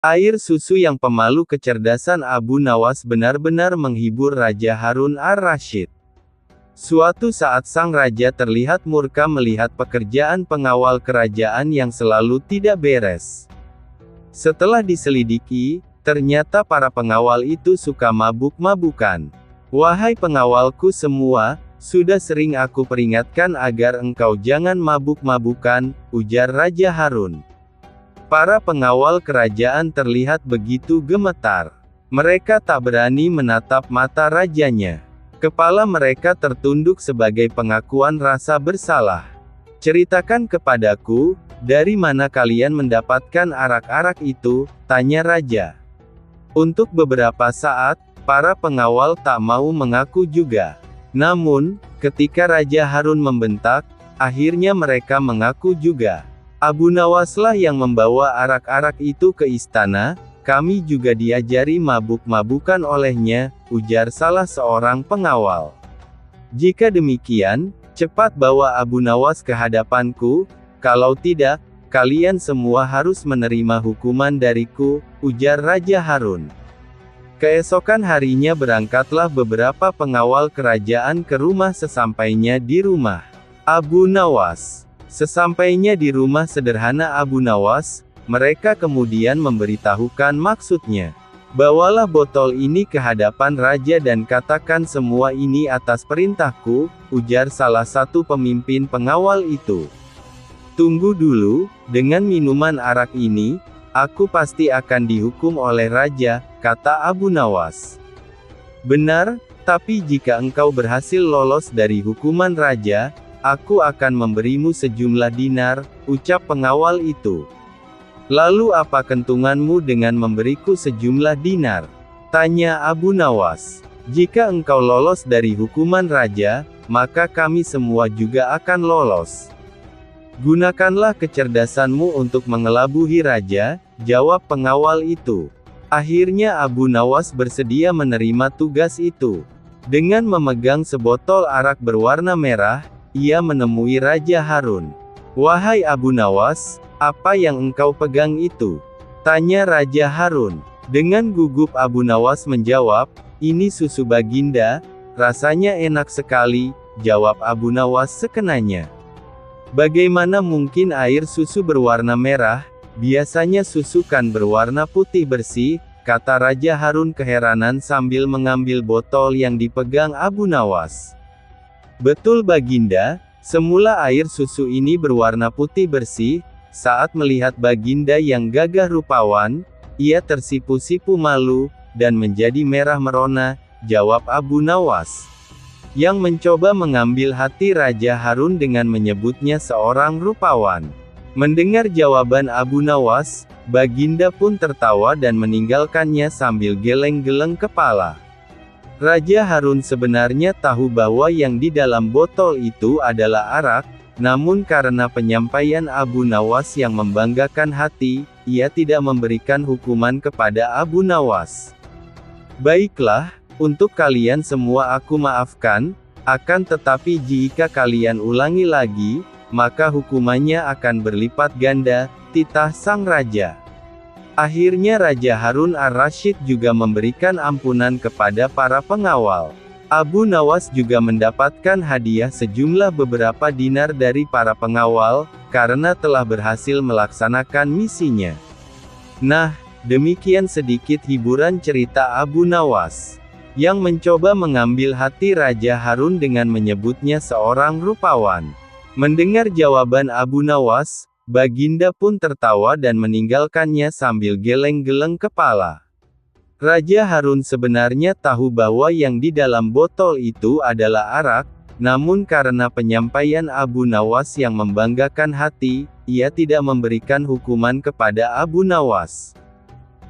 Air susu yang pemalu kecerdasan Abu Nawas benar-benar menghibur Raja Harun ar-Rasyid. Suatu saat sang raja terlihat murka melihat pekerjaan pengawal kerajaan yang selalu tidak beres. Setelah diselidiki, ternyata para pengawal itu suka mabuk-mabukan. "Wahai pengawalku semua, sudah sering aku peringatkan agar engkau jangan mabuk-mabukan," ujar Raja Harun. Para pengawal kerajaan terlihat begitu gemetar. Mereka tak berani menatap mata rajanya. Kepala mereka tertunduk sebagai pengakuan rasa bersalah. "Ceritakan kepadaku, dari mana kalian mendapatkan arak-arak itu?" tanya raja. Untuk beberapa saat, para pengawal tak mau mengaku juga. Namun, ketika Raja Harun membentak, akhirnya mereka mengaku juga. "Abu Nawaslah yang membawa arak-arak itu ke istana, kami juga diajari mabuk-mabukan olehnya," ujar salah seorang pengawal. "Jika demikian, cepat bawa Abu Nawas ke hadapanku, kalau tidak, kalian semua harus menerima hukuman dariku," ujar Raja Harun. Keesokan harinya berangkatlah beberapa pengawal kerajaan ke rumah. Sesampainya di rumah Abu Nawas. Sesampainya di rumah sederhana Abu Nawas, mereka kemudian memberitahukan maksudnya. "Bawalah botol ini ke hadapan raja dan katakan semua ini atas perintahku," ujar salah satu pemimpin pengawal itu. "Tunggu dulu, dengan minuman arak ini, aku pasti akan dihukum oleh raja," kata Abu Nawas. "Benar, tapi jika engkau berhasil lolos dari hukuman raja, aku akan memberimu sejumlah dinar," ucap pengawal itu. "Lalu apa kentunganmu dengan memberiku sejumlah dinar?" tanya Abu Nawas. "Jika engkau lolos dari hukuman raja, maka kami semua juga akan lolos." "Gunakanlah kecerdasanmu untuk mengelabui raja," jawab pengawal itu. Akhirnya Abu Nawas bersedia menerima tugas itu. Dengan memegang sebotol arak berwarna merah, ia menemui Raja Harun. "Wahai Abu Nawas, apa yang engkau pegang itu?" tanya Raja Harun. Dengan gugup Abu Nawas menjawab, "Ini susu Baginda, rasanya enak sekali," jawab Abu Nawas sekenanya. "Bagaimana mungkin air susu berwarna merah, biasanya susu kan berwarna putih bersih," kata Raja Harun keheranan sambil mengambil botol yang dipegang Abu Nawas. "Betul Baginda, semula air susu ini berwarna putih bersih. Saat melihat Baginda yang gagah rupawan, ia tersipu-sipu malu, dan menjadi merah merona," jawab Abu Nawas. Yang mencoba mengambil hati Raja Harun dengan menyebutnya seorang rupawan. Mendengar jawaban Abu Nawas, Baginda pun tertawa dan meninggalkannya sambil geleng-geleng kepala. Raja Harun sebenarnya tahu bahwa yang di dalam botol itu adalah arak, namun karena penyampaian Abu Nawas yang membanggakan hati, ia tidak memberikan hukuman kepada Abu Nawas. "Baiklah, untuk kalian semua aku maafkan, akan tetapi jika kalian ulangi lagi, maka hukumannya akan berlipat ganda," titah sang raja. Akhirnya Raja Harun ar-Rasyid juga memberikan ampunan kepada para pengawal. Abu Nawas juga mendapatkan hadiah sejumlah beberapa dinar dari para pengawal, karena telah berhasil melaksanakan misinya. Nah, demikian sedikit hiburan cerita Abu Nawas, yang mencoba mengambil hati Raja Harun dengan menyebutnya seorang rupawan. Mendengar jawaban Abu Nawas, Baginda pun tertawa dan meninggalkannya sambil geleng-geleng kepala. Raja Harun sebenarnya tahu bahwa yang di dalam botol itu adalah arak, namun karena penyampaian Abu Nawas yang membanggakan hati, ia tidak memberikan hukuman kepada Abu Nawas.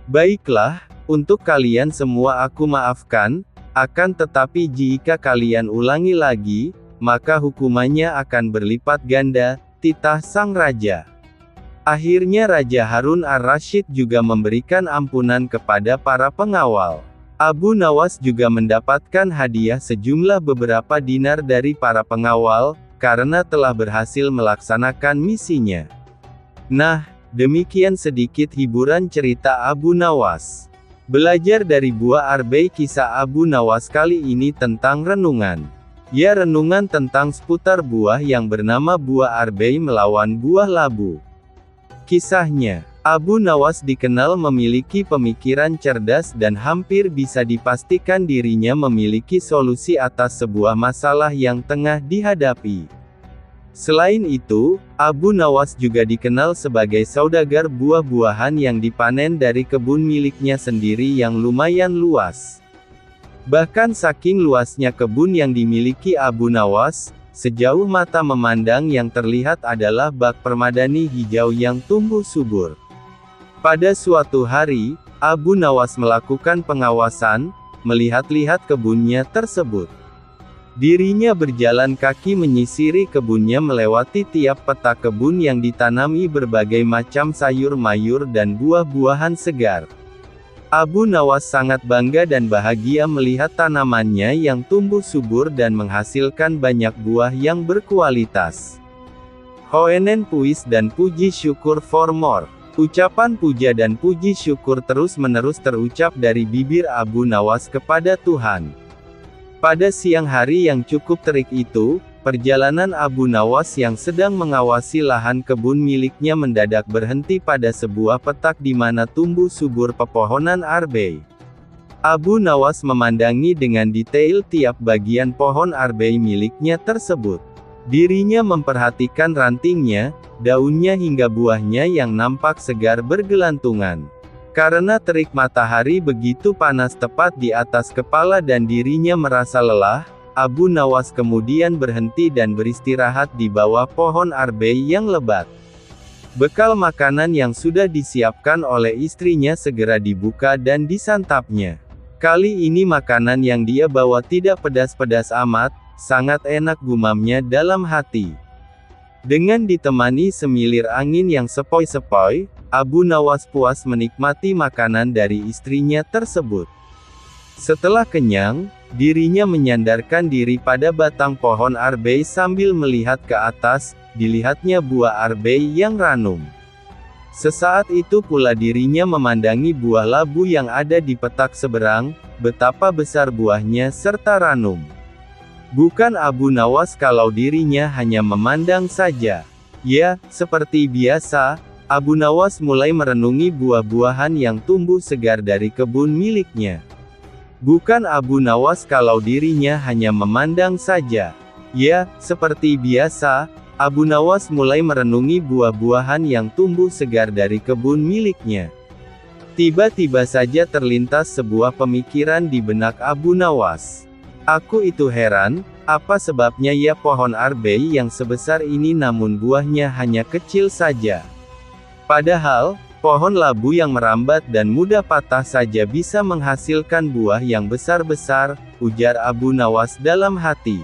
"Baiklah, untuk kalian semua aku maafkan, akan tetapi jika kalian ulangi lagi, maka hukumannya akan berlipat ganda," titah sang raja. Akhirnya Raja Harun ar-Rasyid juga memberikan ampunan kepada para pengawal. Abu Nawas juga mendapatkan hadiah sejumlah beberapa dinar dari para pengawal, karena telah berhasil melaksanakan misinya. Nah, Demikian sedikit hiburan cerita Abu Nawas. Belajar dari buah arbei. Kisah Abu Nawas kali ini tentang renungan. Ya, renungan tentang seputar buah yang bernama buah arbei melawan buah labu. Kisahnya, Abu Nawas dikenal memiliki pemikiran cerdas dan hampir bisa dipastikan dirinya memiliki solusi atas sebuah masalah yang tengah dihadapi. Selain itu, Abu Nawas juga dikenal sebagai saudagar buah-buahan yang dipanen dari kebun miliknya sendiri yang lumayan luas. Bahkan saking luasnya kebun yang dimiliki Abu Nawas, sejauh mata memandang yang terlihat adalah bak permadani hijau yang tumbuh subur. Pada suatu hari, Abu Nawas melakukan pengawasan, melihat-lihat kebunnya tersebut. Dirinya berjalan kaki menyisiri kebunnya melewati tiap petak kebun yang ditanami berbagai macam sayur mayur dan buah-buahan segar. Abu Nawas sangat bangga dan bahagia melihat tanamannya yang tumbuh subur dan menghasilkan banyak buah yang berkualitas. Hoenen puis dan puji syukur for more. Ucapan puja dan puji syukur terus-menerus terucap dari bibir Abu Nawas kepada Tuhan. Pada siang hari yang cukup terik itu, perjalanan Abu Nawas yang sedang mengawasi lahan kebun miliknya mendadak berhenti pada sebuah petak di mana tumbuh subur pepohonan arbei. Abu Nawas memandangi dengan detail tiap bagian pohon arbei miliknya tersebut. Dirinya memperhatikan rantingnya, daunnya hingga buahnya yang nampak segar bergelantungan. Karena terik matahari begitu panas tepat di atas kepala dan dirinya merasa lelah, Abu Nawas kemudian berhenti dan beristirahat di bawah pohon arbei yang lebat. Bekal makanan yang sudah disiapkan oleh istrinya segera dibuka dan disantapnya. Kali ini makanan yang dia bawa tidak pedas-pedas amat, sangat enak gumamnya dalam hati. Dengan ditemani semilir angin yang sepoi-sepoi, Abu Nawas puas menikmati makanan dari istrinya tersebut. Setelah kenyang, dirinya menyandarkan diri pada batang pohon arbei sambil melihat ke atas, dilihatnya buah arbei yang ranum. Sesaat itu pula dirinya memandangi buah labu yang ada di petak seberang, betapa besar buahnya serta ranum. Bukan Abu Nawas kalau dirinya hanya memandang saja. Ya, seperti biasa, Abu Nawas mulai merenungi buah-buahan yang tumbuh segar dari kebun miliknya. Bukan Abu Nawas kalau dirinya hanya memandang saja. Ya, seperti biasa, Abu Nawas mulai merenungi buah-buahan yang tumbuh segar dari kebun miliknya. Tiba-tiba saja terlintas sebuah pemikiran di benak Abu Nawas. Aku itu heran, apa sebabnya ya pohon arbei yang sebesar ini namun buahnya hanya kecil saja. Padahal, pohon labu yang merambat dan mudah patah saja bisa menghasilkan buah yang besar-besar, ujar Abu Nawas dalam hati.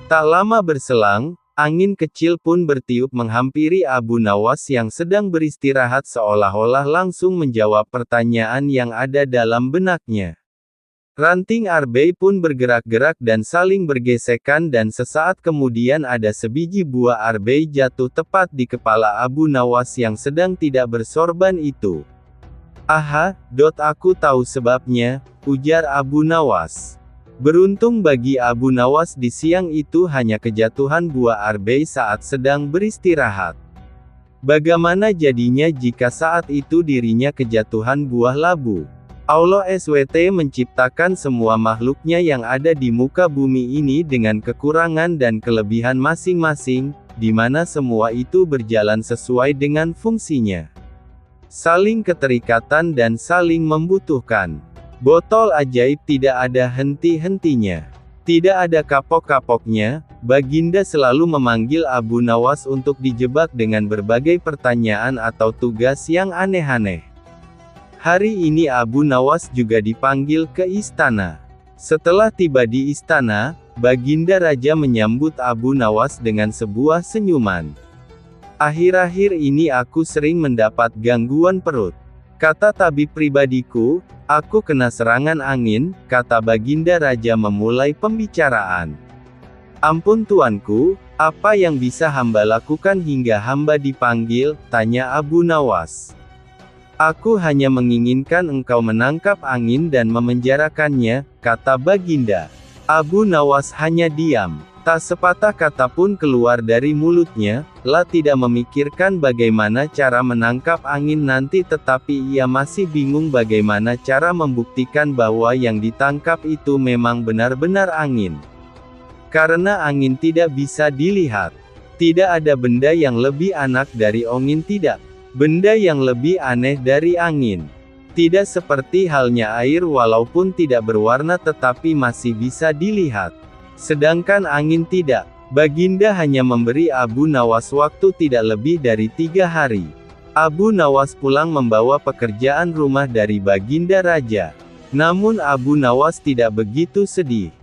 Tak lama berselang, angin kecil pun bertiup menghampiri Abu Nawas yang sedang beristirahat seolah-olah langsung menjawab pertanyaan yang ada dalam benaknya. Ranting arbei pun bergerak-gerak dan saling bergesekan dan sesaat kemudian ada sebiji buah arbei jatuh tepat di kepala Abu Nawas yang sedang tidak bersorban itu. Aha, aku tahu sebabnya, ujar Abu Nawas. Beruntung bagi Abu Nawas di siang itu hanya kejatuhan buah arbei saat sedang beristirahat. Bagaimana jadinya jika saat itu dirinya kejatuhan buah labu? Allah SWT menciptakan semua makhluknya yang ada di muka bumi ini dengan kekurangan dan kelebihan masing-masing, di mana semua itu berjalan sesuai dengan fungsinya. Saling keterikatan dan saling membutuhkan. Botol ajaib tidak ada henti-hentinya. Tidak ada kapok-kapoknya, Baginda selalu memanggil Abu Nawas untuk dijebak dengan berbagai pertanyaan atau tugas yang aneh-aneh. Hari ini Abu Nawas juga dipanggil ke istana. Setelah tiba di istana, Baginda Raja menyambut Abu Nawas dengan sebuah senyuman. Akhir-akhir ini aku sering mendapat gangguan perut. Kata tabib pribadiku, aku kena serangan angin, kata Baginda Raja memulai pembicaraan. Ampun tuanku, "Apa yang bisa hamba lakukan hingga hamba dipanggil?" tanya Abu Nawas. "Aku hanya menginginkan engkau menangkap angin dan memenjarakannya," kata Baginda. Abu Nawas hanya diam. Tak sepatah kata pun keluar dari mulutnya. La tidak memikirkan bagaimana cara menangkap angin nanti, tetapi ia masih bingung bagaimana cara membuktikan bahwa yang ditangkap itu memang benar-benar angin. Karena angin tidak bisa dilihat. Tidak ada benda yang lebih anak dari angin, tidak. Benda yang lebih aneh dari angin. Tidak seperti halnya air, walaupun tidak berwarna tetapi masih bisa dilihat. Sedangkan angin tidak. Baginda hanya memberi Abu Nawas waktu tidak lebih dari 3 hari. Abu Nawas pulang membawa pekerjaan rumah dari Baginda Raja. Namun Abu Nawas tidak begitu sedih.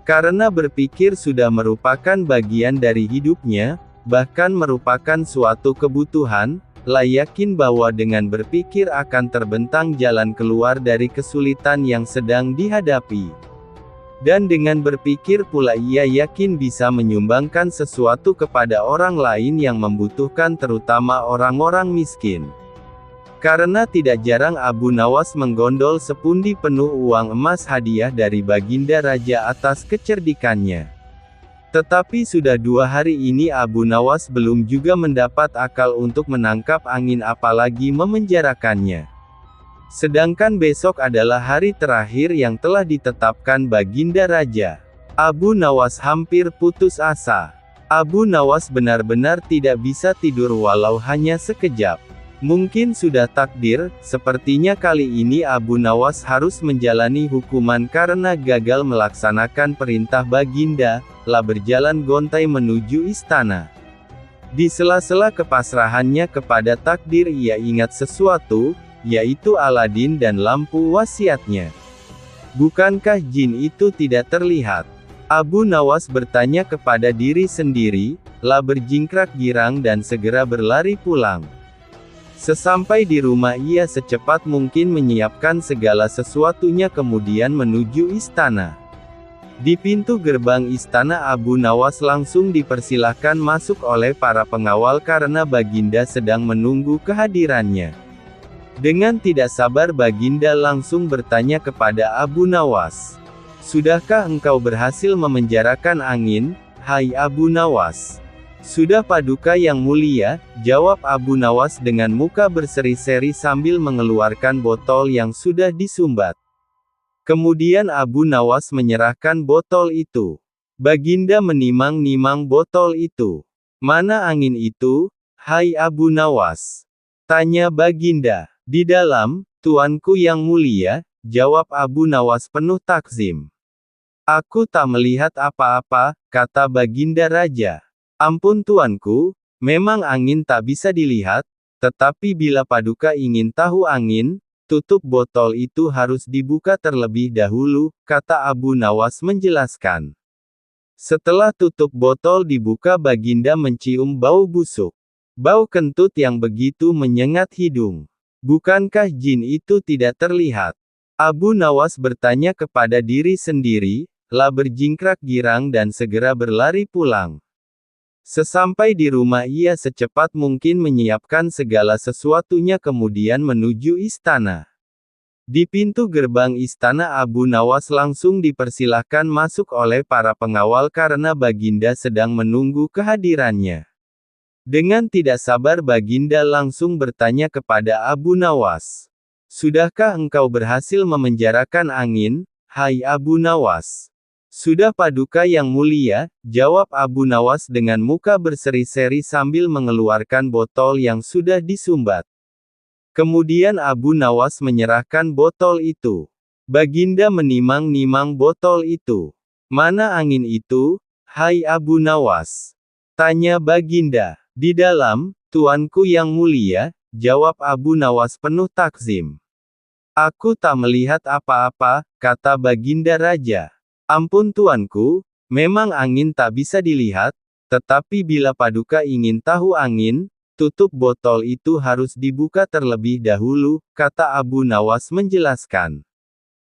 Karena berpikir sudah merupakan bagian dari hidupnya, bahkan merupakan suatu kebutuhan, La yakin bahwa dengan berpikir akan terbentang jalan keluar dari kesulitan yang sedang dihadapi. Dan dengan berpikir pula ia yakin bisa menyumbangkan sesuatu kepada orang lain yang membutuhkan, terutama orang-orang miskin. Karena tidak jarang Abu Nawas menggondol sepundi penuh uang emas hadiah dari Baginda Raja atas kecerdikannya. Tetapi sudah 2 hari ini Abu Nawas belum juga mendapat akal untuk menangkap angin, apalagi memenjarakannya. Sedangkan besok adalah hari terakhir yang telah ditetapkan Baginda Raja. Abu Nawas hampir putus asa. Abu Nawas benar-benar tidak bisa tidur walau hanya sekejap. Mungkin sudah takdir, sepertinya kali ini Abu Nawas harus menjalani hukuman karena gagal melaksanakan perintah Baginda. La berjalan gontai menuju istana. Di sela-sela kepasrahannya kepada takdir ia ingat sesuatu, yaitu Aladin dan lampu wasiatnya. Bukankah jin itu tidak terlihat? Abu Nawas bertanya kepada diri sendiri, La berjingkrak girang dan segera berlari pulang. Sesampai di rumah ia secepat mungkin menyiapkan segala sesuatunya kemudian menuju istana. Di pintu gerbang istana Abu Nawas langsung dipersilahkan masuk oleh para pengawal karena Baginda sedang menunggu kehadirannya. Dengan tidak sabar Baginda langsung bertanya kepada Abu Nawas. "Sudahkah engkau berhasil memenjarakan angin, hai Abu Nawas?" "Sudah Paduka yang mulia," jawab Abu Nawas dengan muka berseri-seri sambil mengeluarkan botol yang sudah disumbat. Kemudian Abu Nawas menyerahkan botol itu. Baginda menimang-nimang botol itu. "Mana angin itu, hai Abu Nawas?" tanya Baginda. "Di dalam, Tuanku yang mulia," jawab Abu Nawas penuh takzim. "Aku tak melihat apa-apa," kata Baginda Raja. "Ampun Tuanku, memang angin tak bisa dilihat, tetapi bila Paduka ingin tahu angin, tutup botol itu harus dibuka terlebih dahulu," kata Abu Nawas menjelaskan. Setelah tutup botol dibuka Baginda mencium bau busuk. Bau kentut yang begitu menyengat hidung. Bukankah jin itu tidak terlihat? Abu Nawas bertanya kepada diri sendiri, La berjingkrak girang dan segera berlari pulang. Sesampai di rumah ia secepat mungkin menyiapkan segala sesuatunya kemudian menuju istana. Di pintu gerbang istana Abu Nawas langsung dipersilahkan masuk oleh para pengawal karena Baginda sedang menunggu kehadirannya. Dengan tidak sabar Baginda langsung bertanya kepada Abu Nawas. "Sudahkah engkau berhasil memenjarakan angin, hai Abu Nawas?" "Sudah Paduka yang mulia," jawab Abu Nawas dengan muka berseri-seri sambil mengeluarkan botol yang sudah disumbat. Kemudian Abu Nawas menyerahkan botol itu. Baginda menimang-nimang botol itu. "Mana angin itu, hai Abu Nawas?" tanya Baginda. "Di dalam, Tuanku yang mulia," jawab Abu Nawas penuh takzim. "Aku tak melihat apa-apa," kata Baginda Raja. "Ampun Tuanku, memang angin tak bisa dilihat, tetapi bila Paduka ingin tahu angin, tutup botol itu harus dibuka terlebih dahulu," kata Abu Nawas menjelaskan.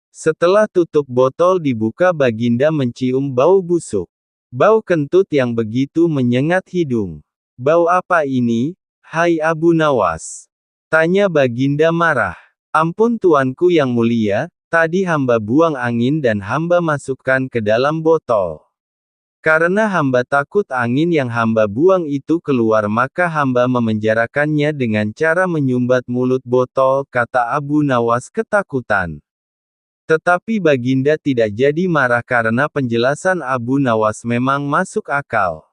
Setelah tutup botol dibuka Baginda mencium bau busuk. Bau kentut yang begitu menyengat hidung. Bau apa ini, hai Abu Nawas? Tanya Baginda marah. Ampun tuanku yang mulia, tadi hamba buang angin dan hamba masukkan ke dalam botol. Karena hamba takut angin yang hamba buang itu keluar maka hamba memenjarakannya dengan cara menyumbat mulut botol, kata Abu Nawas ketakutan. Tetapi Baginda tidak jadi marah karena penjelasan Abu Nawas memang masuk akal.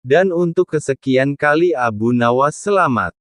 Dan untuk kesekian kali Abu Nawas selamat.